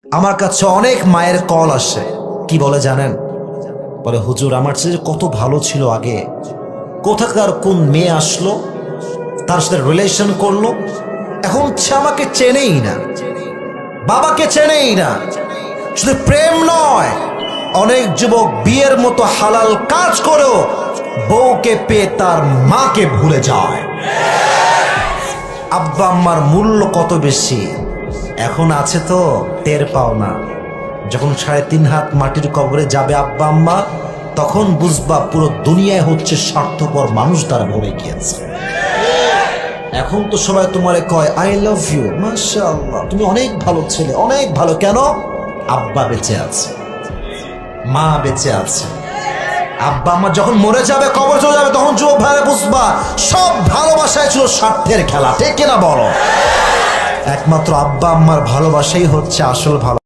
আমার কাছে অনেক মায়ের কল আসে, কি বলে জানেন? বলে হুজুর আমার ছেলে কত ভালো ছিল আগে, কোথাকার কোন মেয়ে আসলো, তার সাথে রিলেশন করলো, এখন সে আমাকে চেনেই না, বাবাকে চেনেই না। শুধু প্রেম নয়, অনেক যুবক বিয়ের মতো হালাল কাজ করেও বউকে পেয়ে তার মাকে ভুলে যায়। আব্বা আম্মার মূল্য কত বেশি এখন আছে তো টের পাও না। যখন 3.5 হাত মাটির কবরে যাবে আব্বা আম্মা, তখন বুঝবা পুরো দুনিয়ায় হচ্ছে স্বার্থপর মানুষ দ্বারা ভরে গিয়েছে। এখন তো সবাই তোমারে কয় আই লাভ ইউ, মাশাআল্লাহ তুমি অনেক ভালো ছেলে, অনেক ভালো। কেন? আব্বা বেঁচে আছে, মা বেঁচে আছে। আব্বা আম্মা যখন মরে যাবে, কবর চলে যাবে, তখন যুবক ভাইরা বুঝবা সব ভালোবাসায় ছিল স্বার্থের খেলা। ঠিক কিনা বলো? একমাত্র আব্বা আম্মার ভালোবাসাই হচ্ছে আসল ভালো।